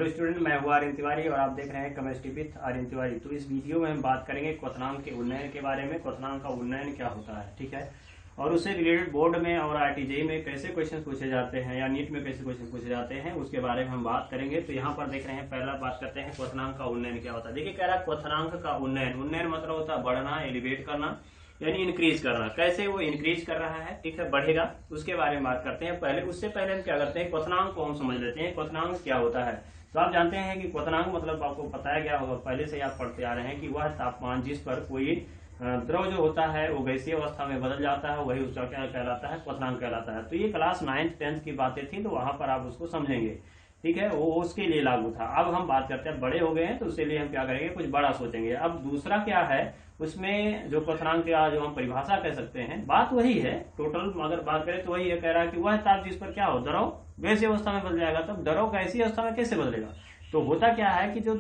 Hello student, मैं हूँ आर्यन तिवारी और आप देख रहे हैं केमिस्ट्री विद आर्यन तिवारी। तो इस वीडियो में हम बात करेंगे क्वथनांक के उन्नयन के बारे में। क्वथनांक का उन्नयन क्या होता है, ठीक है, और उससे रिलेटेड बोर्ड में और आरटीजेई में कैसे क्वेश्चन पूछे जाते हैं या नीट में कैसे क्वेश्चन पूछे जाते हैं उसके बारे में हम बात करेंगे। तो यहाँ पर देख रहे हैं, पहला बात करते हैं क्वथनांक का उन्नयन क्या होता है। देखिए, कह रहा है क्वथनांक का उन्नयन। उन्नयन मतलब होता है बढ़ना, एलिवेट करना, यानी इंक्रीज करना। कैसे वो इंक्रीज कर रहा है, ठीक है, बढ़ेगा, उसके बारे में बात करते हैं। उससे पहले हम क्या करते हैं, क्वथनांक को हम समझ लेते हैं। क्वथनांक क्या होता है। तो आप जानते हैं कि क्वथनांक मतलब आपको बताया गया होगा, पहले से आप पढ़ते आ रहे हैं कि वह तापमान जिस पर कोई द्रव जो होता है वो गैसीय अवस्था में बदल जाता है, वही उसका क्या कहलाता है, क्वथनांक कहलाता है। तो ये क्लास 9th 10th की बातें थी, तो वहां पर आप उसको समझेंगे, ठीक है, वो उसके लिए लागू था। अब हम बात करते हैं, बड़े हो गए हैं तो उसके लिए हम क्या करेंगे, कुछ बड़ा सोचेंगे। अब दूसरा क्या है, उसमें जो क्वथनांक का जो हम परिभाषा कह सकते हैं, बात वही है, टोटल अगर बात करें तो वही है। कह रहा है कि वह ताप जिस पर क्या हो, द्रव गैसीय अवस्था में बदल जाएगा। तब द्रव गैसीय अवस्था में कैसे बदलेगा। तो होता क्या है कि जो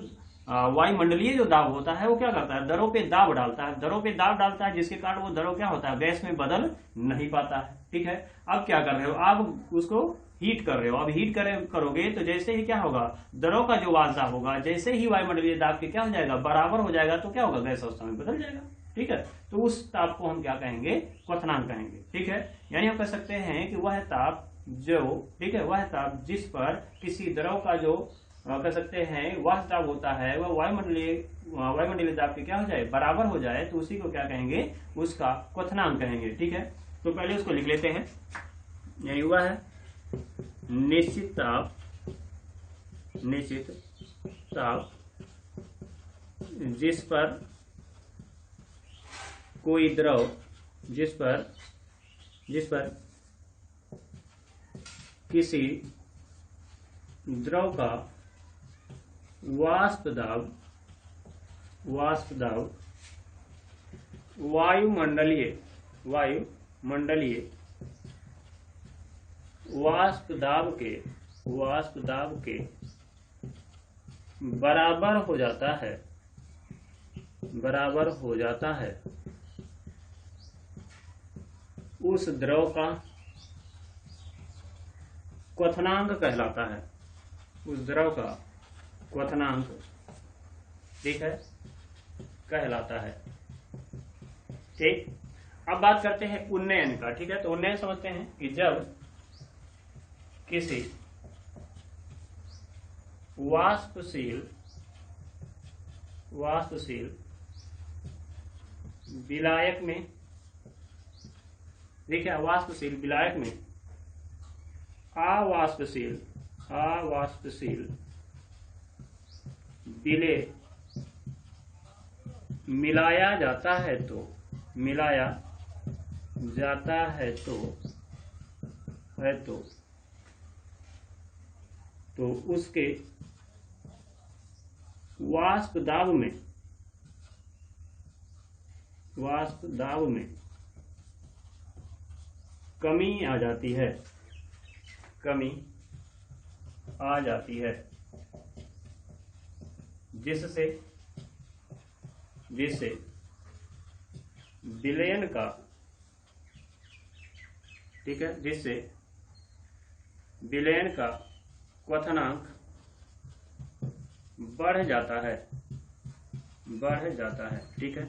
वायुमंडलीय जो दाब होता है वो क्या करता है, दरों पे दाब डालता है। दरों पे दाब डालता है जिसके कारण वो दरों क्या होता है, गैस में बदल नहीं पाता है, ठीक है। अब क्या कर रहे हो, आप उसको हीट कर रहे हो। अब हीट करोगे तो जैसे ही क्या होगा, दरों का जो वाष्प होगा, जैसे ही वायुमंडलीय दाब के क्या हो जाएगा, बराबर हो जाएगा, तो क्या होगा, गैस अवस्था में बदल जाएगा, ठीक है। तो उस ताप को हम क्या कहेंगे, क्वथनांक कहेंगे, ठीक है। यानी हम कह सकते हैं कि वह ताप जो, ठीक है, वह ताप जिस पर किसी द्रव का जो कह सकते हैं वह ताप होता है, वह वायुमंडलीय दाब के क्या हो जाए, बराबर हो जाए, तो उसी को क्या कहेंगे, उसका क्वथनांक कहेंगे, ठीक है। तो पहले उसको लिख लेते हैं। यानी हुआ है निश्चित ताप जिस पर कोई द्रव, जिस पर किसी द्रव का वाष्प दाब वायुमंडलीय वाष्प दाब के बराबर हो जाता है, उस द्रव का क्वथनांक कहलाता है। उस द्रव का क्वथनांक, ठीक है, कहलाता है, ठीक। अब बात करते हैं उन्नयन का, ठीक है। तो उन्नयन समझते हैं कि जब किसी वाष्पशील विलायक में, देखिए, वाष्पशील विलायक में अवाष्पशील विलेय मिलाया जाता है तो उसके वाष्प दाब में कमी आ जाती है, जिससे विलयन का, ठीक है, जिससे विलयन का क्वथनांक बढ़ जाता है, ठीक है।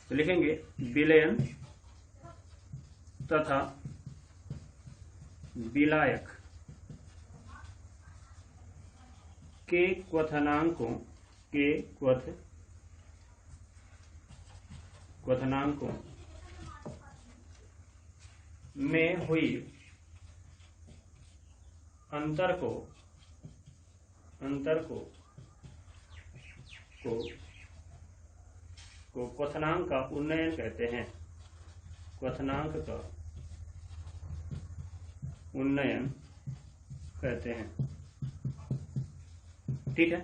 तो लिखेंगे विलयन तथा विलायक के क्वथनांकों में हुई अंतर को क्वथनांक का उन्नयन कहते हैं। क्वथनांक का उन्नयन कहते हैं, ठीक है।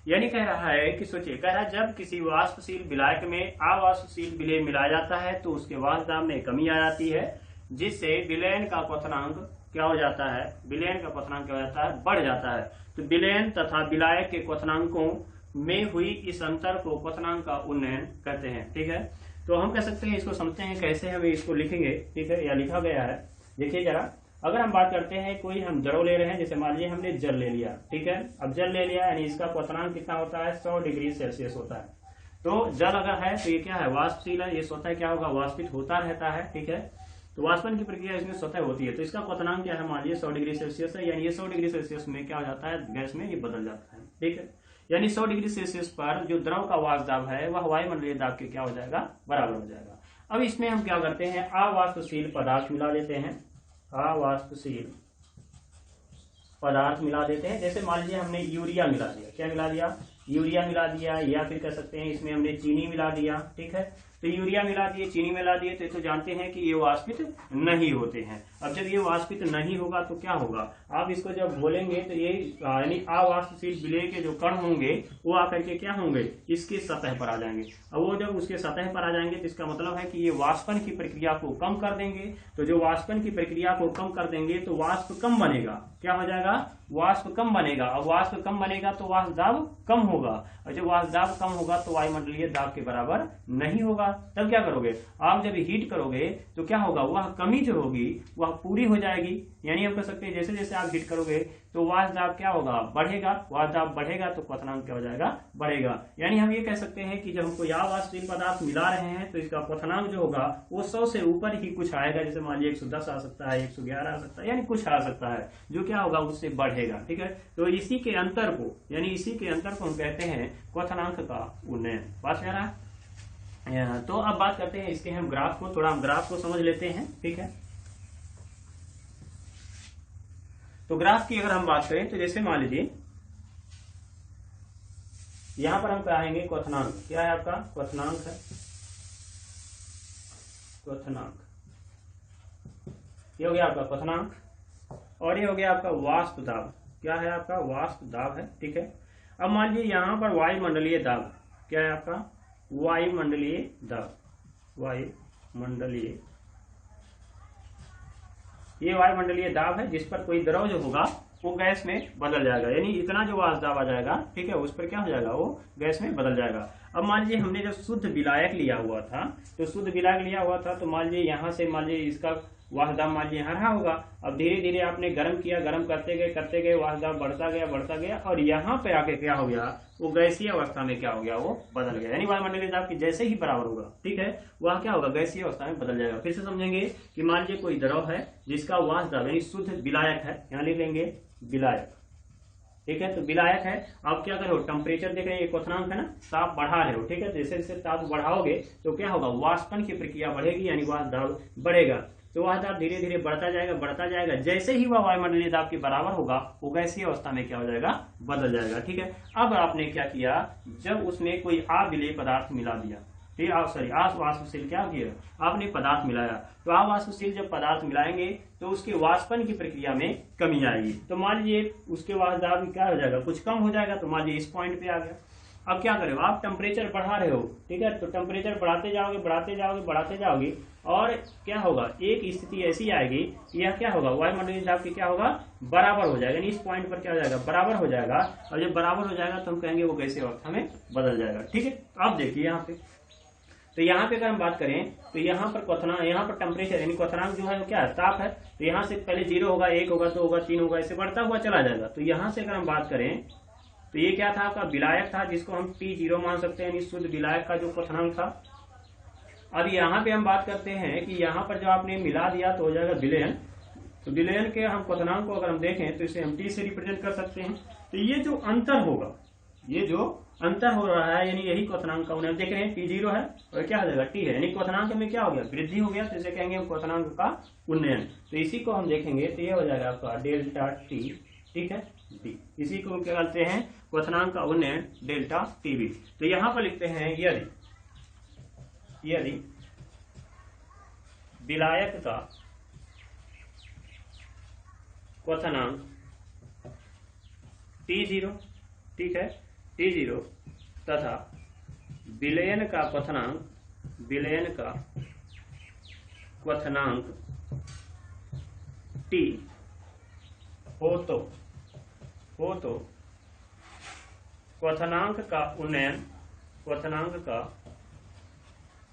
यानी कह रहा है कि सोचिए, कह रहा है जब किसी वाष्पशील विलायक में अवाष्पशील विलेय मिलाया जाता है तो उसके वाष्प दाब में कमी आ जाती है, जिससे विलयन का क्वथनांक क्या हो जाता है, विलयन का क्वथनांक क्या हो जाता है, बढ़ जाता है। तो विलयन तथा विलायक के क्वथनांकों में हुई इस अंतर को क्वथनांक का उन्नयन कहते हैं, ठीक है। तो हम कह सकते हैं, इसको समझते हैं कैसे हम इसको लिखेंगे, ठीक है, या लिखा गया है। देखिए जरा, अगर हम बात करते हैं कोई हम द्रव ले रहे हैं, जैसे मान लीजिए हमने जल ले लिया, ठीक है। अब जल ले लिया यानी इसका क्वथनांक कितना होता है, 100 डिग्री सेल्सियस होता है। तो जल अगर है तो ये क्या है, वाष्पशील है, ये स्वतः क्या होगा, वाष्पित होता रहता है, ठीक है। तो वाष्पन की प्रक्रिया इसमें स्वतः होती है, तो इसका क्वथनांक क्या है, मान लीजिए 100 डिग्री सेल्सियस है, यानी ये 100 डिग्री सेल्सियस में क्या हो जाता है, गैस में ये बदल जाता है, ठीक है। यानी 100 डिग्री सेल्सियस पर जो द्रव का वाष्प दाब है वह वायुमंडलीय दाब के क्या हो जाएगा, बराबर हो जाएगा। अब इसमें हम क्या करते हैं, अवाष्पशील पदार्थ मिला देते हैं, अवाष्पशील पदार्थ मिला देते हैं। जैसे मान लीजिए हमने यूरिया मिला दिया, क्या मिला दिया, यूरिया मिला दिया, या फिर कह सकते हैं इसमें हमने चीनी मिला दिया, ठीक है। तो यूरिया मिला दिए, चीनी मिला दिए, तो जानते हैं कि ये वाष्पित नहीं होते हैं। अब जब ये वाष्पित नहीं होगा तो क्या होगा, आप इसको जब बोलेंगे तो ये यानी अवाष्पशील विलेय के जो कण होंगे वो आकर के क्या होंगे, इसके सतह पर आ जाएंगे। अब वो जब उसके सतह पर आ जाएंगे तो इसका मतलब है कि ये वाष्पन की प्रक्रिया को कम कर देंगे। तो जो वाष्पन की प्रक्रिया को कम कर देंगे तो वाष्प कम बनेगा, क्या हो जाएगा, वाष्प कम बनेगा। अब वाष्प कम बनेगा तो वाष्प दाब कम होगा, और जब वाष्प दाब कम होगा तो वायुमंडलीय दाब के बराबर नहीं होगा। तब क्या करोगे, आप जब हीट करोगे तो क्या होगा, वह कमी जो होगी वह पूरी हो जाएगी। यानी हम कह सकते हैं जैसे जैसे आप हीट करोगे तो वाष्प दाब क्या होगा, बढ़ेगा, वाष्प दाब बढ़ेगा तो क्वथनांक क्या हो जाएगा, बढ़ेगा। यानी हम ये कह सकते हैं कि जब हमको अवाष्पशील पदार्थ मिला रहे हैं तो इसका क्वथनांक जो होगा वो 100 से ऊपर ही कुछ आएगा। जैसे मान लीजिए 110 आ सकता है, 111 आ सकता है, यानी कुछ आ सकता है जो क्या होगा उससे बढ़ेगा, ठीक है। तो इसी के अंतर को, यानी इसी के अंतर को हम कहते हैं क्वथनांक का उन्नयन। बात कह रहा है। तो अब बात करते हैं इसके हम ग्राफ को, थोड़ा हम ग्राफ को समझ लेते हैं, ठीक है। तो ग्राफ की अगर हम बात करें तो जैसे मान लीजिए यहां पर हम कहेंगे क्वथनांक, क्या है आपका क्वथनांक है, क्वथनांक ये हो गया आपका क्वथनांक, और ये हो गया आपका वाष्प दाब, क्या है आपका वाष्प दाब है, ठीक है। अब मान लीजिए यहां पर वायुमंडलीय दाब, क्या है आपका वायुमंडलीय दाब, वायुमंडलीय, ये वायुमंडलीय दाब है जिस पर कोई द्रव जो होगा वो गैस में बदल जाएगा, यानी इतना जो वाष्प दाब आ जाएगा, ठीक है, उस पर क्या हो जाएगा, वो गैस में बदल जाएगा। अब मान लीजिए हमने जब शुद्ध विलायक लिया हुआ था, तो शुद्ध विलायक लिया हुआ था तो मान लीजिए यहाँ से मान लीजिए इसका वाष्प दाब मान लीजिए यहाँ रहा होगा। अब धीरे धीरे आपने गर्म किया, गर्म करते गए वाष्प दाब बढ़ता गया, और यहाँ पे आके क्या हो गया, वो गैसीय अवस्था में क्या हो गया, वो बदल गया। यानी वायुमंडलीय दाब की जैसे ही बराबर होगा, ठीक है, वह क्या होगा, गैसीय अवस्था में बदल जाएगा। फिर से समझेंगे कि मान लीजिए कोई द्रव है जिसका वाष्प दाब यानी शुद्ध विलायक है, यहाँ लिख लेंगे विलायक, ठीक है। तो विलायक है, आप क्या करो, टेम्परेचर देख रहे हैं, ये क्वथनांक है ना, ताप बढ़ा रहे हो, ठीक है। जैसे जैसे ताप बढ़ाओगे तो क्या होगा, वाष्पन की प्रक्रिया बढ़ेगी, यानी वाष्प दाब बढ़ेगा। तो वाष्प दाब धीरे धीरे बढ़ता जाएगा, जैसे ही वह वायुमंडलीय दाब के बराबर होगा वो गैसीय अवस्था में क्या हो जाएगा, बदल जाएगा, ठीक है। अब आपने क्या किया, जब उसमें कोई अविलेय पदार्थ मिला दिया, ठीक है, सॉरी अवाष्पशील क्या किया, आपने पदार्थ मिलाया, तो अवाष्पशील जब पदार्थ मिलाएंगे तो उसके वाष्पन की प्रक्रिया में कमी आएगी। तो मान लीजिए उसके वाष्प दाब क्या हो जाएगा, कुछ कम हो जाएगा, तो मान लीजिए इस पॉइंट पे आ गया। अब क्या करें, आप टेम्परेचर बढ़ा रहे हो, ठीक है, तो टेम्परेचर बढ़ाते जाओगे और क्या होगा, एक स्थिति ऐसी आएगी कि यह क्या होगा, वायुमंडलीय दाब की क्या होगा, बराबर हो जाएगा, यानी इस पॉइंट पर क्या हो जाएगा, बराबर हो जाएगा। और जब बराबर हो जाएगा तो हम कहेंगे वो गैसीय अवस्था में बदल जाएगा, ठीक है। अब देखिए यहाँ पे, तो यहाँ पे अगर हम बात करें तो यहाँ पर क्वथनांक, यहाँ पर टेम्परेचर यानी क्वथनांक जो है वो क्या है, ताप है। तो यहाँ से पहले 0 होगा, 1 होगा, 2 होगा, 3 होगा, ऐसे बढ़ता हुआ चला जाएगा। तो यहाँ से अगर हम बात करें तो ये क्या था, आपका विलायक था जिसको हम T0 मान सकते हैं, यानी शुद्ध विलायक का जो क्वथनांक था। अब यहाँ पे हम बात करते हैं कि यहाँ पर जो आपने मिला दिया तो हो जाएगा विलयन। तो विलयन के हम क्वथनांक को अगर हम देखें तो इसे हम T से रिप्रेजेंट कर सकते हैं। तो ये जो अंतर होगा, ये जो अंतर हो रहा है, यानी यही क्वथनांक का उन्नयन। देख रहे हैं T0 है और क्या हो जाएगा, T है, यानी क्वथनांक में क्या हो गया, वृद्धि हो गया, तो इसे कहेंगे हम क्वथनांक का उन्नयन। तो इसी को हम देखेंगे तो ये हो जाएगा आपका डेल्टा T, ठीक है, D। इसी को क्या कहते हैं, क्वथनांक का उन्नयन डेल्टा TB। तो यहाँ पर लिखते हैं यदि विलायक का क्वथनांक T0, ठीक है, T0 तथा विलयन का क्वथनांक T हो तो क्वथनांक का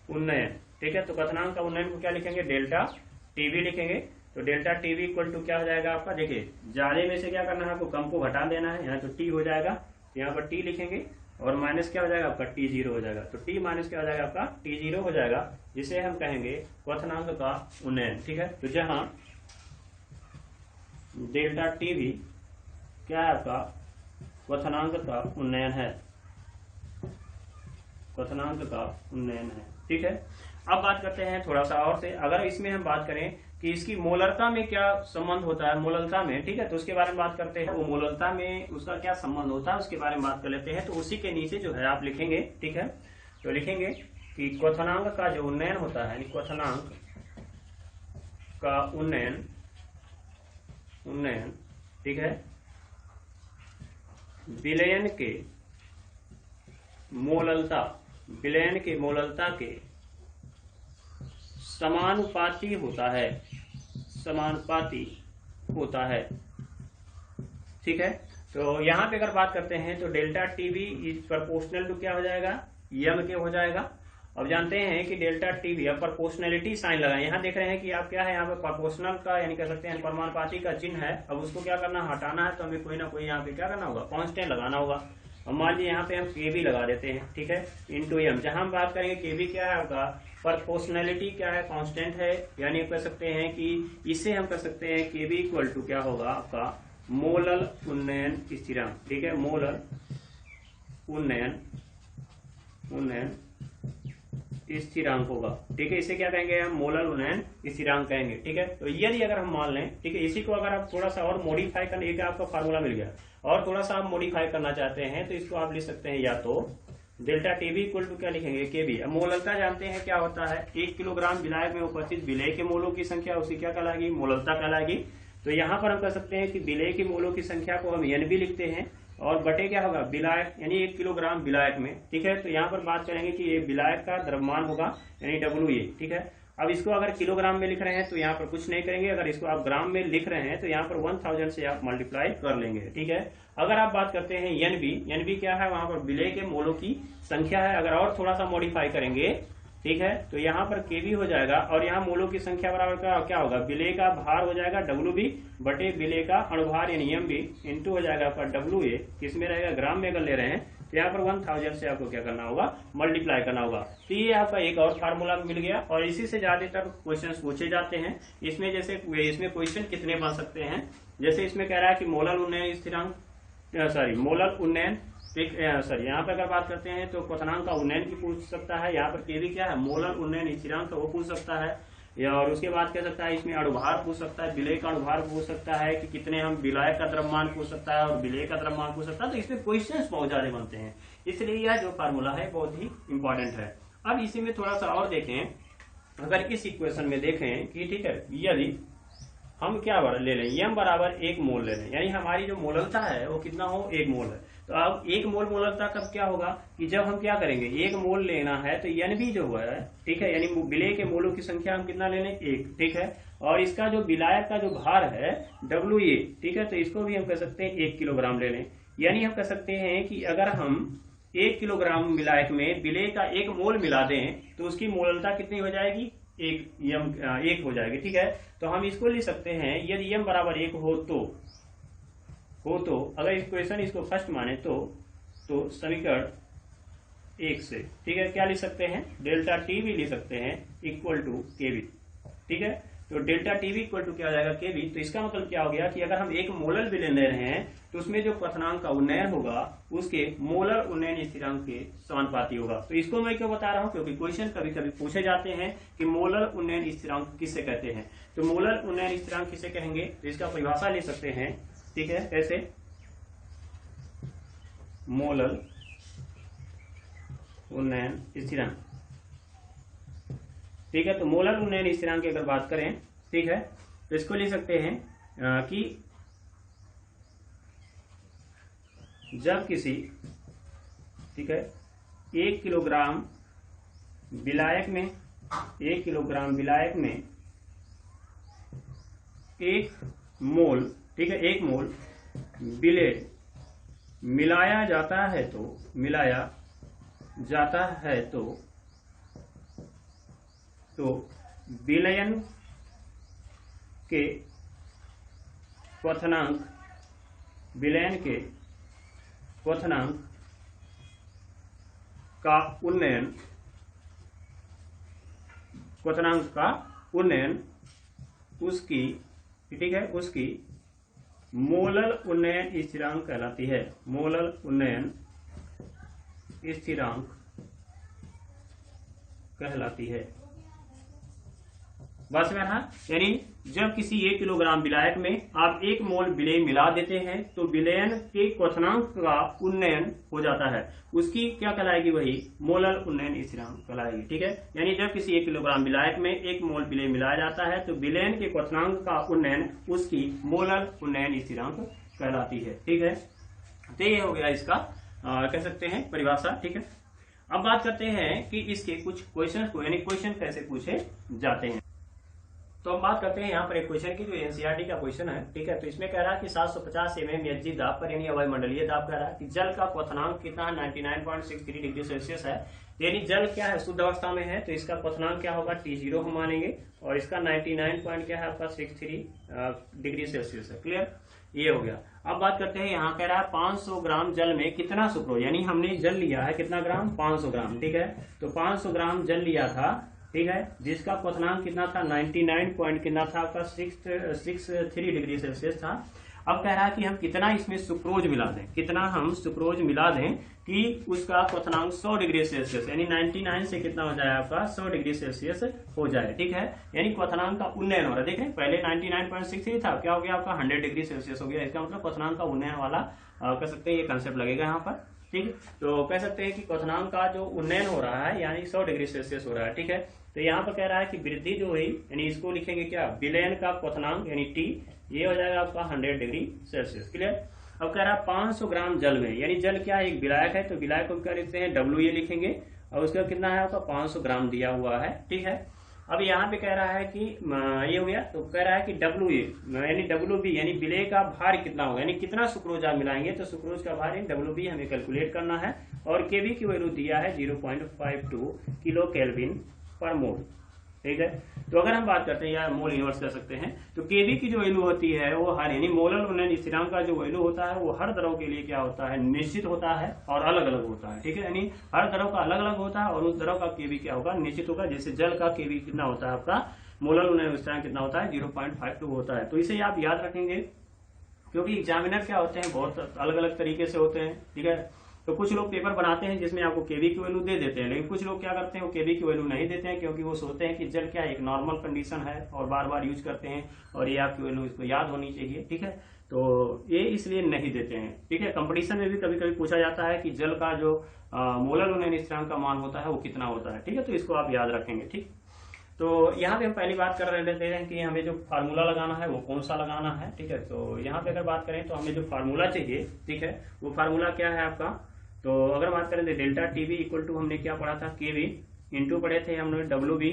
उन्नयन, ठीक है। तो क्वथनांक का उन्नयन को क्या लिखेंगे, डेल्टा TB लिखेंगे। तो delta T V equal to क्या हो जाएगा आपका, देखिए ज्यादा में से क्या करना है आपको, कम को घटा देना है, यहाँ तो टी हो जाएगा, यहाँ पर टी लिखेंगे और माइनस क्या हो जाएगा आपका टी जीरो हो जाएगा, तो टी माइनस क्या हो जाएगा आपका टी जीरो हो जाएगा, जिसे हम कहेंगे क्वथनांक का उन्नयन। ठीक है, तो जहां डेल्टा टी वी क्या है आपका क्वथनांक का उन्नयन है, क्वथनांक का उन्नयन है। ठीक है, अब बात करते हैं थोड़ा सा और से, अगर इसमें हम बात करें कि इसकी मोलरता में क्या संबंध होता है, मोलरता में, ठीक है, तो उसके बारे में बात करते हैं। वो मोलरता में उसका क्या संबंध होता है उसके बारे में बात कर लेते हैं। तो उसी के नीचे जो है आप लिखेंगे, ठीक है, तो लिखेंगे कि क्वथनांक का जो उन्नयन होता है, यानी क्वथनांक का उन्नयन, ठीक है, विलयन के मोललता, विलयन के मोललता के समानुपाती होता है, समानुपाती होता है। ठीक है, तो यहां पे अगर बात करते हैं तो delta TV is proportional to क्या हो जाएगा, यम के हो जाएगा। अब जानते हैं कि डेल्टा टीवी, अब प्रोपोर्शनलिटी साइन लगाए, यहाँ देख रहे हैं कि आप क्या है, यहाँ पे प्रोपोर्शनल का यानी कह सकते हैं परमानुपाती का चिन्ह है, अब उसको क्या करना, हटाना है, तो हमें कोई ना कोई यहाँ पे क्या करना होगा, कांस्टेंट लगाना होगा। अब मान लीजिए यहाँ पे हम के बी लगा देते हैं, ठीक है, इंटू एम, जहां हम बात करेंगे के बी क्या है आपका, प्रोपोर्शनलिटी क्या है, कांस्टेंट है, यानी कह सकते हैं कि इसे हम कह सकते हैं के बी इक्वल टू क्या होगा आपका मोलल उन्नयन स्थिरांक। ठीक है, मोलल उन्नयन स्थिरांक होगा। ठीक है, इसे क्या कहेंगे हम, मोलल उन्नयन स्थिरांक कहेंगे। ठीक है, तो यदि अगर हम मान लें, ठीक है, इसी को अगर आप थोड़ा सा और मॉडिफाई करने, एक आपका फार्मूला मिल गया, और थोड़ा सा आप मॉडिफाई करना चाहते हैं तो इसको आप लिख सकते हैं, या तो डेल्टा टीवी इक्वल टू क्या लिखेंगे, के बी। अब मोललता जानते हैं क्या होता है, 1 किलोग्राम विलायक में उपस्थित विलेय के मोलों की संख्या उसी क्या कहलाएगी, मोललता कहलाएगी। तो यहाँ पर हम कह सकते हैं कि विलेय के मोलों की संख्या को हम एन बी लिखते हैं, और बटे क्या होगा विलायक, यानी 1 किलोग्राम विलायक में। ठीक है, तो यहाँ पर बात करेंगे कि ये विलायक का द्रव्यमान होगा, यानी डब्ल्यू ए। ठीक है, अब इसको अगर किलोग्राम में लिख रहे हैं तो यहाँ पर कुछ नहीं करेंगे, अगर इसको आप ग्राम में लिख रहे हैं तो यहाँ पर 1000 से आप मल्टीप्लाई कर लेंगे। ठीक है, अगर आप बात करते हैं एनबी क्या है, वहां पर विलेय के मोलों की संख्या है, अगर और थोड़ा सा मॉडिफाई करेंगे, ठीक है, तो यहाँ पर केबी हो जाएगा, और यहाँ मोलों की संख्या बराबर क्या होगा, विलेय का भार हो जाएगा डब्ल्यू बी बटे विलेय का अणुभार यानी एम बी इंटू हो जाएगा आपका डब्ल्यू ए, किसमें रहेगा, ग्राम में अगर ले रहे हैं तो यहाँ पर 1000 से आपको क्या करना होगा, मल्टीप्लाई करना होगा। तो ये आपका एक और फार्मूला मिल गया, और इसी से ज्यादातर क्वेश्चंस पूछे जाते हैं। इसमें जैसे इसमें क्वेश्चन कितने बन सकते हैं, जैसे इसमें कह रहा है कि मोलल उन्नयन स्थिरांक, मोलल उन्नयन, यहाँ पे अगर बात करते हैं तो क्वथनांक का उन्नयन की पूछ सकता है, यहाँ पर केवी क्या है, मोलल उन्नयन स्थिरांक वो पूछ सकता है, या और उसके बाद कह सकता है इसमें अणुभार पूछ सकता है, विलेय का अणुभार पूछ सकता है कि कितने हम विलायक का द्रव्यमान पूछ सकता है, और विलेय का द्रव्यमान पूछ सकता है। तो इसमें क्वेश्चंस बहुत ज्यादा बनते हैं, इसलिए यह जो फार्मूला है बहुत ही इंपॉर्टेंट है। अब इसी में थोड़ा सा और देखें, अगर इस इक्वेशन में देखें कि ठीक है, यदि हम क्या ले लें, यम बराबर 1 मोल ले लें, यानी हमारी जो मोललता है वो कितना हो, 1 मोल है। तो अब 1 मोल मोललता कब क्या होगा कि जब हम क्या करेंगे, 1 मोल लेना है तो एनबी जो है, ठीक है, यानी विलेय के मोलों की संख्या हम कितना ले लें, 1। ठीक है, और इसका जो विलायक का जो भार है डब्ल्यू ए, ठीक है, तो इसको भी हम कह सकते हैं 1 किलोग्राम ले लें, यानी हम कह सकते हैं कि अगर हम 1 किलोग्राम विलायक में विलेय का 1 मोल मिला दें तो उसकी मोललता कितनी हो जाएगी, 1 हो जाएगी। ठीक है, तो हम इसको लिख सकते हैं, यदि यम बराबर 1 हो तो अगर इस क्वेश्चन इसको फर्स्ट माने तो समीकरण 1 से, ठीक है, क्या लिख सकते हैं, डेल्टा टी भी लिख सकते हैं इक्वल टू केवी। ठीक है, तो डेल्टा टी भी इक्वल टू क्या हो जाएगा, केवी। तो इसका मतलब क्या हो गया कि अगर हम 1 मोलर विलेय ले रहे हैं तो उसमें जो क्वथनांक का उन्नयन होगा उसके मोलर उन्नयन स्थिरांक के समानुपाती होगा। तो इसको मैं क्यों बता रहा हूं, क्योंकि क्वेश्चन कभी कभी पूछे जाते हैं कि मोलर उन्नयन स्थिरांक किससे कहते हैं। तो मोलर उन्नयन स्थिरांक किसे कहेंगे, तो इसका परिभाषा ले सकते हैं। ठीक है, कैसे, मोलर उन्नयन स्थिरांक। ठीक है, तो मोलर उन्नयन स्थिरांक की अगर बात करें, ठीक है, तो इसको लिख सकते हैं कि जब किसी, ठीक है, 1 किलोग्राम विलायक में 1 मोल, ठीक है, 1 मोल विलेय मिलाया जाता है तो विलयन के क्वथनांक, विलयन के क्वथनांक का उन्नयन, क्वथनांक का उन्नयन उसकी, ठीक है, उसकी मोलल उन्नयन स्थिरांक कहलाती है। मोलल उन्नयन स्थिरांक कहलाती है। बस में रहा, यानी जब किसी 1 किलोग्राम विलायक में आप 1 मोल विलेय मिला देते हैं तो विलयन के क्वथनांक का उन्नयन हो जाता है, उसकी क्या कहलाएगी, वही मोलल उन्नयन स्थिरांक कहलाएगी। ठीक है, यानी जब किसी 1 किलोग्राम विलायक में 1 मोल विलेय मिलाया जाता है तो विलयन के क्वथनांक का उन्नयन उसकी मोलल उन्नयन स्थिरांक कहलाती है। ठीक है, तो ये हो गया इसका कह सकते हैं परिभाषा। ठीक है, अब बात करते हैं कि इसके कुछ क्वेश्चन को, यानी क्वेश्चन कैसे पूछे जाते हैं। तो हम बात करते हैं यहाँ पर एक क्वेश्चन की जो एनसीईआरटी का क्वेश्चन है। ठीक है, तो इसमें कह रहा है कि 750 mmHg दाब पर, यानी अवायुमंडलीय दाब कह रहा है कि जल का क्वथनांक कितना 99.63 डिग्री सेल्सियस है। यानी जल क्या है, शुद्ध अवस्था में है, तो इसका क्वथनांक क्या होगा, T0 हम मानेंगे, और इसका 99.63 डिग्री सेल्सियस है। क्लियर, ये हो गया। अब बात करते हैं, यहाँ कह रहा है 500 ग्राम जल में कितना सुक्रोज, यानी हमने जल लिया है कितना ग्राम, 500 ग्राम। ठीक है, तो 500 ग्राम जल लिया था, ठीक है, जिसका क्वथनांक कितना था, 99 कितना था आपका 63 डिग्री सेल्सियस था। अब कह रहा है कि हम कितना इसमें सुक्रोज मिला दें, कितना हम सुक्रोज मिला दें कि उसका क्वथनांक 100 डिग्री सेल्सियस, यानी 99 से कितना हो जाए आपका 100 डिग्री सेल्सियस हो जाए। ठीक है, यानी क्वथनांक का उन्नयन हो रहा है। देखें, पहले 99.63 था, क्या हो गया आपका 100 डिग्री सेल्सियस हो गया। इसका मतलब क्वथनांक का उन्नयन वाला कह सकते हैं ये कंसेप्ट लगेगा यहाँ पर। ठीक है, तो कह सकते हैं कि क्वथनांक का जो उन्नयन हो रहा है यानी 100 डिग्री सेल्सियस हो रहा है। ठीक है, तो यहाँ पर कह रहा है कि वृद्धि जो हुई, यानी इसको लिखेंगे क्या, विलयन का क्वथनांक यानी T, ये हो जाएगा आपका 100 डिग्री सेल्सियस। क्लियर। अब कह रहा है 500 ग्राम जल में, यानी जल क्या है, एक विलायक है, तो विलायक को क्या लिखते हैं, WA लिखेंगे, और उसका कितना है आपका 500 ग्राम दिया हुआ है। ठीक है, अब यहाँ पे कह रहा है कि ये हो गया, तो कह रहा है कि WA यानी WB यानी विलेय का भार कितना होगा, यानी कितना सुक्रोज आप मिलाएंगे, तो सुक्रोज का भार यानी WB हमें कैलकुलेट करना है, और KB की वैल्यू दिया है 0.52 किलो केल्विन पर मोल। ठीक है, तो अगर हम बात करते हैं या मोल इनवर्स कर सकते हैं, तो केबी की जो वैल्यू होती है वो हर, यानी मोलल उन्नयन स्थिरांक का जो वैल्यू होता है वो हर द्रव के लिए क्या होता है, निश्चित होता है और अलग अलग होता है। ठीक है, यानी हर द्रव का अलग अलग होता है और उस द्रव का केबी क्या होगा, निश्चित होगा। जैसे जल का केबी कितना होता है आपका, मोलल उन्नयन स्थिरांक कितना होता है, 0.52 होता है। तो इसे आप याद रखेंगे, क्योंकि एग्जामिनर क्या होते हैं बहुत अलग अलग तरीके से होते हैं। ठीक है, तो कुछ लोग पेपर बनाते हैं जिसमें आपको केबी की वैल्यू दे देते हैं, लेकिन कुछ लोग क्या करते हैं, वो केबी की वैल्यू नहीं देते हैं, क्योंकि वो सोचते हैं कि जल क्या एक नॉर्मल कंडीशन है और बार बार यूज करते हैं और ये आपकी वैल्यू इसको याद होनी चाहिए। ठीक है, तो ये इसलिए नहीं देते हैं। ठीक है, कंपटीशन में भी कभी कभी पूछा जाता है कि जल का जो मोलल उन्नयन स्थिरांक का मान होता है वो कितना होता है। ठीक है, तो इसको आप याद रखेंगे। ठीक, तो यहाँ पे हम पहली बात कर रहे हैं कि हमें जो फार्मूला लगाना है वो कौन सा लगाना है। ठीक है, तो यहाँ पे अगर बात करें तो हमें जो फार्मूला चाहिए, ठीक है, वो फार्मूला क्या है आपका, तो अगर बात करें तो डेल्टा TB इक्वल टू हमने क्या पढ़ा था, KB इंटू पढ़े थे हमने WB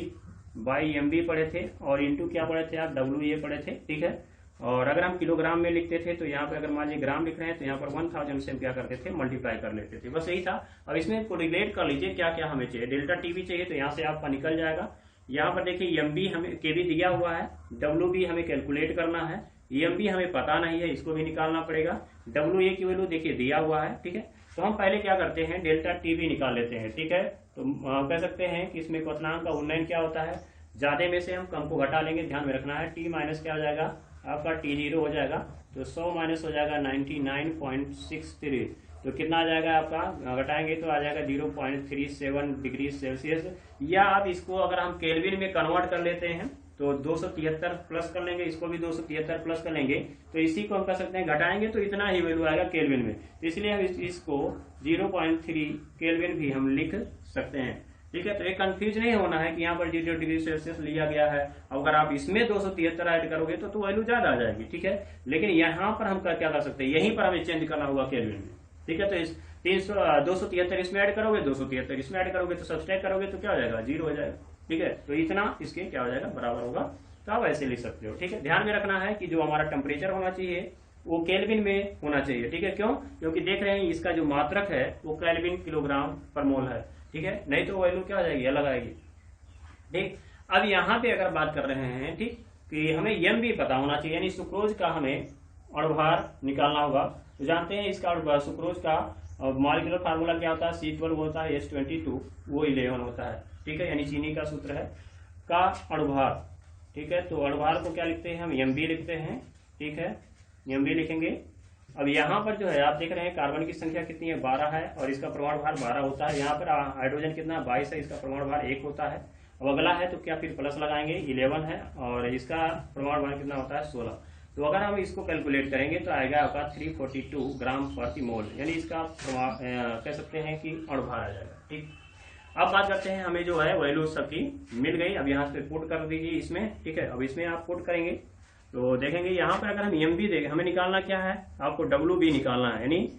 बाई MB पढ़े थे, और इंटू क्या पढ़े थे आप, WA पढ़े थे। ठीक है, और अगर हम किलोग्राम में लिखते थे तो यहाँ पे अगर मान लीजिए ग्राम लिख रहे हैं तो यहाँ पर 1000 से हम क्या करते थे, मल्टीप्लाई कर लेते थे, बस यही था। अब इसमें कोरिलेट कर लीजिए क्या क्या हमें चाहिए, डेल्टा TB चाहिए तो यहाँ से आपका निकल जाएगा। यहाँ पर देखिए MB हमें KB दिया हुआ है, WB हमें कैलकुलेट करना है, MB हमें पता नहीं है, इसको भी निकालना पड़ेगा, WA की वैल्यू देखिए दिया हुआ है। ठीक है, तो हम पहले क्या करते हैं, डेल्टा TB निकाल लेते हैं। ठीक है, तो कह सकते हैं कि इसमें क्वथनांक का उन्नयन क्या होता है, ज्यादा में से हम कम को घटा लेंगे, ध्यान में रखना है। T माइनस क्या हो जाएगा आपका, T0 हो जाएगा, तो 100 माइनस हो जाएगा 99.63, तो कितना आ जाएगा आपका, घटाएंगे तो आ जाएगा 0.37 डिग्री सेल्सियस। या आप इसको अगर हम केल्विन में कन्वर्ट कर लेते हैं तो 273 प्लस कर लेंगे, इसको भी 273 प्लस कर लेंगे, तो इसी को हम कर सकते हैं, घटाएंगे तो इतना ही वैल्यू आएगा केल्विन में, तो इसलिए हम इसको 0.3 केल्विन भी हम लिख सकते हैं। ठीक है, तो एक कंफ्यूज नहीं होना है कि यहाँ पर 0 डिग्री सेल्सियस लिया गया है, अगर आप इसमें 273 ऐड करोगे तो वैल्यू ज्यादा आ जाएगी। ठीक है, लेकिन यहाँ पर हम क्या कर सकते हैं, यहीं पर हमें चेंज करना होगा केल्विन में। ठीक है, तो इस 273 इसमें ऐड करोगे, 273 इसमें ऐड करोगे, तो सब्सट्रैक्ट करोगे तो क्या हो जाएगा, 0 हो जाएगा। ठीक है, तो इतना इसके क्या हो जाएगा, बराबर होगा, तो आप ऐसे लिख सकते हो। ठीक है, ध्यान में रखना है कि जो हमारा टेम्परेचर होना चाहिए वो केल्विन में होना चाहिए। ठीक है, क्यों, क्योंकि देख रहे हैं इसका जो मात्रक है वो केल्विन किलोग्राम पर मोल है। ठीक है, नहीं तो वैल्यू क्या हो जाएगी, अलग आएगी। ठीक, अब यहाँ पे अगर बात कर रहे हैं, ठीक, कि हमें एम भी पता होना चाहिए, यानी सुक्रोज का हमें अणुभार निकालना होगा। तो जानते हैं इसका सुक्रोज का मॉलिक्यूलर फार्मूला क्या होता है, C12 होता है H22, वो 11 होता है, ठीक है, यानी चीनी का सूत्र है का अणुभार, ठीक है। तो अणुभार को क्या लिखते हैं हम, एम बी लिखते हैं, ठीक है, एम बी लिखेंगे। अब यहाँ पर जो है आप देख रहे हैं कार्बन की संख्या कितनी है, 12 है, और इसका परमाणु भार 12 होता है। यहाँ पर हाइड्रोजन कितना है, 22 है, इसका परमाणु भार 1 होता है। अब अगला है तो क्या फिर प्लस लगाएंगे, 11 है, और इसका परमाणु भार कितना होता है, 16। तो अगर हम इसको कैलकुलेट करेंगे तो आएगा आपका 342 ग्राम प्रति मोल, यानी इसका कह सकते हैं कि अणुभार आ जाएगा, ठीक। अब बात करते हैं, हमें जो है वैल्यू सबकी मिल गई। अब यहाँ से पुट कर दीजिए इसमें, ठीक है। अब इसमें आप पुट करेंगे तो देखेंगे यहाँ पर अगर हम एम बी देखें, हमें निकालना क्या है, आपको डब्ल्यू बी निकालना है, यानी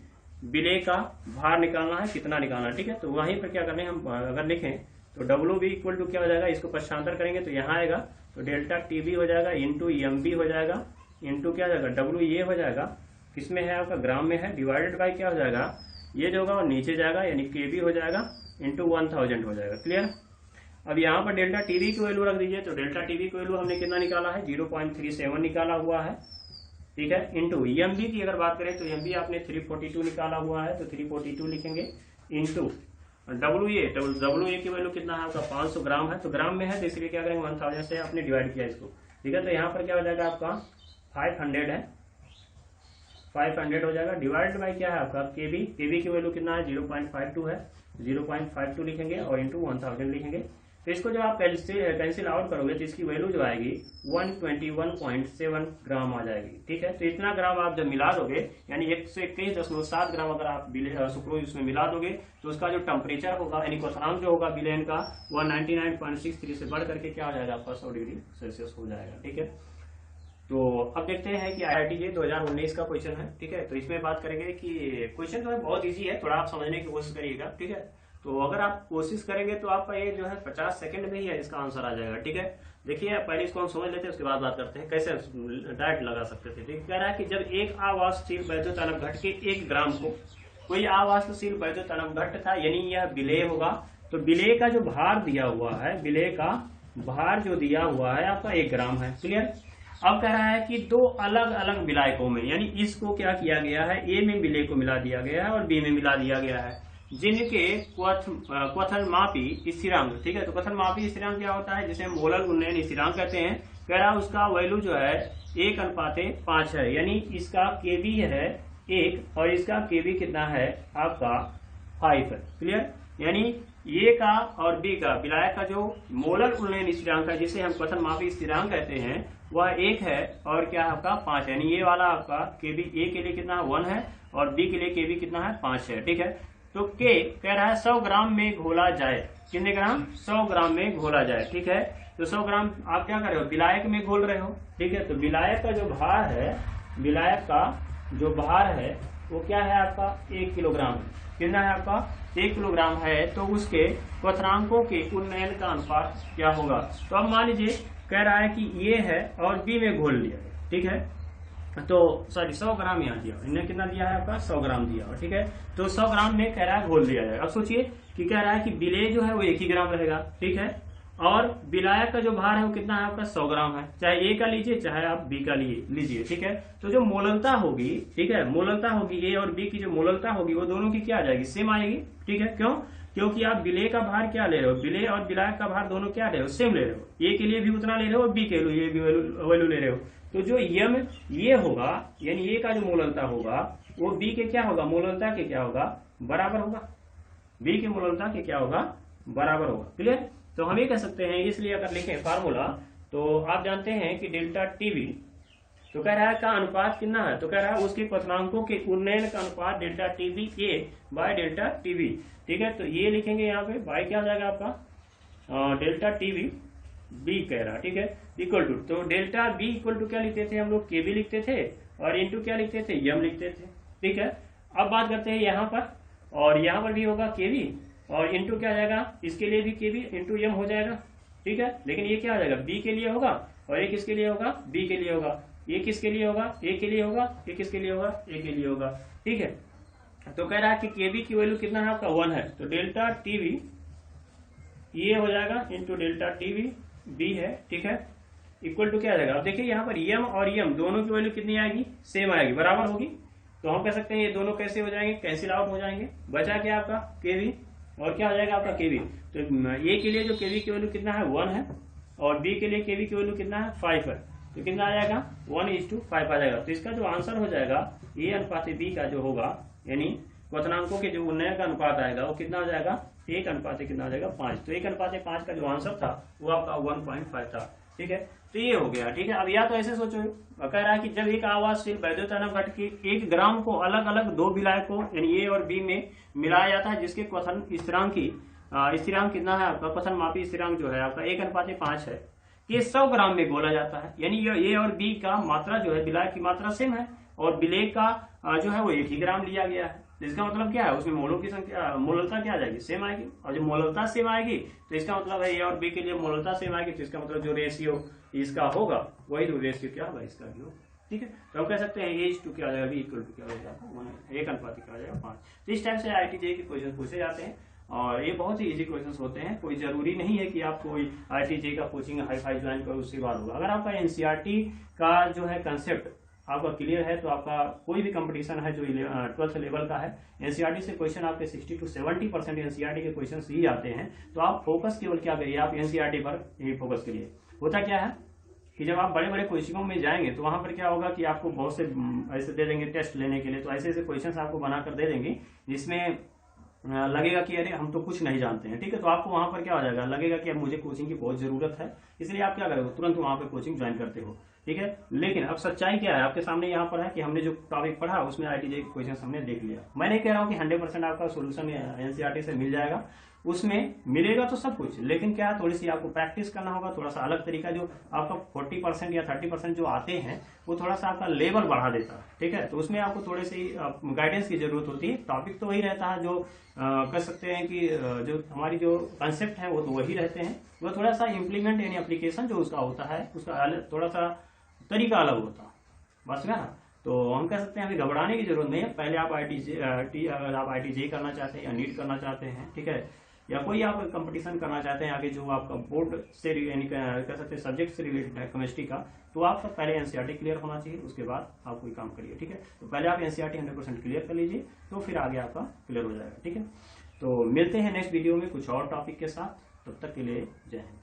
विलेय का भार निकालना है, कितना निकालना है, ठीक है। तो वहीं पर क्या करने हम अगर लिखें तो डब्ल्यू बी इक्वल टू क्या हो जाएगा, इसको पक्षांतर करेंगे तो यहाँ आएगा, तो डेल्टा टी बी हो जाएगा इंटू एम बी हो जाएगा, इंटू क्या हो जाएगा डब्ल्यू ये हो जाएगा, किसमें है आपका ग्राम में है, डिवाइडेड बाई क्या हो जाएगा, ये जो होगा वो नीचे जाएगा, यानी के बी हो जाएगा इंटू 1000 हो जाएगा, क्लियर। अब यहाँ पर डेल्टा टीवी की वैल्यू रख दीजिए, तो डेल्टा टीवी की वैल्यू हमने कितना निकाला है, 0.37 निकाला हुआ है, ठीक है, इंटू एम बी की अगर बात करें तो एम बी आपने 342 निकाला हुआ है, तो 342 लिखेंगे, इंटू डब्ल्यू ए की वैल्यू कितना है आपका 500 ग्राम है, तो ग्राम में है तो इसलिए क्या करेंगे 1000 से आपने डिवाइड किया इसको, ठीक है। तो यहाँ पर क्या हो जाएगा आपका 500 है, 500 हो जाएगा, डिवाइडेड बाई क्या है आपका केबी, केबी की वैल्यू कितना है 0.52 है, 0.52 लिखेंगे और इंटू 1000 लिखेंगे। तो इसको जब आप कैंसिल आउट करोगे तो इसकी वैल्यू जो आएगी 121.7 ग्राम आ जाएगी, ठीक है। तो इतना ग्राम आप जब मिला दोगे, यानी 121.7 ग्राम अगर आप सुक्रोज उसमें मिला दोगे तो उसका जो टेम्परेचर होगा, यानी क्वथनांक जो होगा विलयन का, वह 99.63 से बढ़ करके क्या हो जाएगा आपका 100 डिग्री सेल्सियस हो जाएगा, ठीक है। तो अब देखते हैं कि IITJ 2019 का क्वेश्चन है, ठीक है। तो इसमें बात करेंगे कि क्वेश्चन जो है बहुत इजी है, थोड़ा आप समझने की कोशिश करिएगा, ठीक है। तो अगर आप कोशिश करेंगे तो आपका ये जो है 50 सेकंड में ही है इसका आंसर आ जाएगा, ठीक है। देखिए पहले इसको हम समझ लेते हैं, उसके बाद बात करते हैं कैसे डायरेक्ट लगा सकते थे। ठीक कह रहा है कि जब एक आवासशील वैद्युत तनक घट के 1 ग्राम को कोई आवासशील वैद्युत तनक घट था, यानी यह विलेय होगा, तो विलेय का जो भार दिया हुआ है, विलेय का भार जो दिया हुआ है आपका 1 ग्राम है, क्लियर। अब कह रहा है कि 2 अलग अलग विलायकों में, यानी इसको क्या किया गया है, ए में विलेय को मिला दिया गया है और बी में मिला दिया गया है, जिनके क्वथन मापी स्थिरांक, ठीक है। तो क्वथन मापी स्थिरांक क्या होता है, जिसे मोलर उन्नयन स्थिरांक कहते हैं। कह रहा है उसका वैल्यू जो है 1:5 है, यानी इसका केबी है 1 और इसका केबी कितना है आपका 5 है, क्लियर। यानी ए का और बी का विलायक का जो मोलर उन्नयन स्थिरांक है, जिसे हम क्वथन मापी स्थिरांक कहते हैं, वह 1 है और क्या आपका 5 है, यानी ये वाला आपका केबी ए के लिए कितना 1 है और बी के लिए केबी कितना है 5 है, ठीक है। तो के कह रहा है 100 ग्राम में घोला जाए, कितने ग्राम, 100 ग्राम में घोला जाए, ठीक है। तो 100 ग्राम आप क्या कर रहे हो, विलायक में घोल रहे हो, ठीक है। तो विलायक का जो भार है, विलायक का जो भार है वो क्या है आपका 1 किलोग्राम, कितना है आपका 1 किलोग्राम है, तो उसके क्वथनांकों के उन्नयन का अनुपात क्या होगा। तो अब मान लीजिए कह रहा है कि ये है और बी में घोल लिया, ठीक है। तो सॉरी 100 ग्राम यहाँ दिया, इन्हें कितना दिया है आपका 100 ग्राम दिया, ठीक है। तो 100 ग्राम में कह रहा है घोल दिया जाएगा। अब सोचिए कि कह रहा है कि विलेय जो है वो 1 ही ग्राम रहेगा, ठीक है, और विलायक का जो भार है वो कितना है आपका 100 ग्राम है, चाहे ए का लीजिए चाहे आप बी का लीजिए, ठीक है। तो जो मोललता होगी, ठीक है, मोललता होगी ए और बी की जो मोललता होगी वो दोनों की क्या आ जाएगी, सेम आएगी, ठीक है। क्यों, क्योंकि आप विलेय का भार क्या ले रहे हो, विलेय और विलायक का भार दोनों क्या ले रहे हो, सेम ले रहे हो, ए के लिए भी उतना ले रहे हो और बी के लिए भी वैल्यू ले रहे हो। तो जो यम ये होगा, यानी ए का जो मोललता होगा वो बी के क्या होगा, मोललता के क्या होगा, बराबर होगा, बी के मोललता के क्या होगा, बराबर होगा, क्लियर। तो हम ये कह सकते हैं, इसलिए अगर लिखें फार्मूला तो आप जानते हैं कि डेल्टा टीवी, तो कह रहा है का अनुपात कितना है, तो कह रहा है उसके क्वथनांकों के उन्नयन का अनुपात delta TV A by delta TV, ठीक है। तो ये लिखेंगे यहाँ पे बाय क्या हो जाएगा आपका डेल्टा टीवी बी कह रहा है, ठीक है, इक्वल टू, तो डेल्टा बी इक्वल टू क्या लिखते थे हम लोग, के बी लिखते थे और इंटू क्या लिखते थे, यम लिखते थे, ठीक है। अब बात करते हैं यहाँ पर, और यहाँ पर भी होगा के बी और इंटू क्या आ जाएगा, इसके लिए भी के बी इंटू यम हो जाएगा, ठीक है। लेकिन ये क्या हो जाएगा, बी के लिए होगा और ये किसके लिए होगा, बी के लिए होगा, ये किसके लिए होगा, ए के लिए होगा, ये किसके लिए होगा, ए के लिए होगा, ठीक है। तो कह रहा है कि केबी की वैल्यू कितना है आपका 1 है, तो डेल्टा टीवी ये हो जाएगा इंटू डेल्टा टीवी बी है, ठीक है। इक्वल टू क्या आ जाएगा। अब देखिए यहाँ पर एम और एम दोनों की वैल्यू कितनी आएगी, सेम आएगी, बराबर होगी। तो हम कह सकते हैं ये दोनों कैसे हो जाएंगे, कैंसिल आउट हो जाएंगे। बचा क्या आपका केवी और क्या हो जाएगा आपका केवी। तो ए के लिए जो केवी की वैल्यू कितना है 1 है और बी के लिए केवी की वैल्यू कितना है 5 है। तो कितना आ जाएगा 1:5 आ जाएगा। तो इसका जो आंसर हो जाएगा ए अनुपात बी का जो होगा, यानी क्वथनांकों के जो उन्नयन का अनुपात आएगा वो कितना हो जाएगा 1 अनुपात कितना हो जाएगा 5। तो 1 अनुपात 5 का जो आंसर था वो आपका 1.5 था। ठीक है, तो ये हो गया। ठीक है, अब या तो ऐसे सोचो, कह रहा है कि जब एक आवासशील वैद्युतायन घट के 1 ग्राम को अलग अलग 2 विलायकों यानी ए और बी में मिलाया जाता है, जिसके क्वथन स्थिरांक कितना है आपका, क्वथन मापी स्थिरांक जो है आपका 1 अनुपात 5 है, ये 100 ग्राम में घोला जाता है। यानी ए और बी का मात्रा जो है, विलायक की मात्रा सेम है और विलेय का जो है वो 1 ही ग्राम लिया गया है। इसका मतलब क्या है, उसमें मोलों की संख्या, मोललता क्या आ जाएगी, सेम आएगी। और जब मोललता सेम आएगी तो इसका मतलब है ए और बी के लिए मोललता सेम आएगी। तो इसका मतलब जो रेशियो इसका होगा वही जो रेशियो क्या होगा इसका भी होगा। ठीक है, तो हम कह सकते हैं A/2 क्या आ जाएगा, B = क्या हो जाएगा 1 अनुपात क्या आ जाएगा 5। तो इस टाइप से IIT-JEE के क्वेश्चन पूछे जाते हैं और ये बहुत ही इजी क्वेश्चंस होते हैं। कोई जरूरी नहीं है कि आप कोई IIT-JEE का कोचिंग हाई ज्वाइन करो उसके बाद होगा। अगर आपका NCERT का जो है कंसेप्ट आपका क्लियर है तो आपका कोई भी कंपटीशन है जो 12th लेवल का है, NCERT से क्वेश्चन आपके 60 to 70% NCERT के क्वेश्चन ही आते हैं। तो आप फोकस केवल क्या करिए, आप NCERT पर ही फोकस करिए। होता क्या है कि जब आप बड़े बड़े कोचिंगों में जाएंगे तो वहां पर क्या होगा कि आपको बहुत से ऐसे दे देंगे टेस्ट लेने के लिए, तो ऐसे ऐसे क्वेश्चंस आपको बनाकर दे देंगे जिसमें लगेगा कि अरे हम तो कुछ नहीं जानते हैं। ठीक है, तो आपको वहां पर क्या हो जाएगा, लगेगा कि अब मुझे कोचिंग की बहुत जरूरत है, इसलिए आप क्या करोगे, तुरंत वहां पर कोचिंग ज्वाइन करते हो। ठीक है, लेकिन अब सच्चाई क्या है आपके सामने यहाँ पर है कि हमने जो टॉपिक पढ़ा उसमें IIT-JEE क्वेश्चन हमने देख लिया। मैं नहीं कह रहा हूँ कि 100% आपका सोल्यूशन NCERT से मिल जाएगा, उसमें मिलेगा तो सब कुछ, लेकिन क्या थोड़ी सी आपको प्रैक्टिस करना होगा, थोड़ा सा अलग तरीका। जो आपका 40% या 30% जो आते हैं वो थोड़ा सा आपका लेवल बढ़ा देता है। ठीक है, तो उसमें आपको थोड़े से गाइडेंस की जरूरत होती है। टॉपिक तो वही रहता है जो कह सकते हैं कि जो हमारी जो कंसेप्ट है वो तो वही रहते हैं, वो थोड़ा सा इम्प्लीमेंट यानी एप्लीकेशन जो उसका होता है उसका थोड़ा सा तरीका अलग होता है, बस ना। तो हम कह सकते हैं अभी घबराने की जरूरत नहीं है। पहले आप अगर आप IIT-JEE करना चाहते हैं या नीट करना चाहते हैं, ठीक है, या कोई आप कंपटीशन करना चाहते हैं आगे जो आपका बोर्ड से यानी कह सकते हैं सब्जेक्ट से रिलेटेड है केमिस्ट्री का, तो आपका पहले NCERT क्लियर होना चाहिए, उसके बाद आप कोई काम करिए। ठीक है, तो पहले आप NCERT 100% क्लियर कर लीजिए, तो फिर आगे आपका क्लियर हो जाएगा। ठीक है, तो मिलते हैं नेक्स्ट वीडियो में कुछ और टॉपिक के साथ, तब तक के लिए जय हिंद।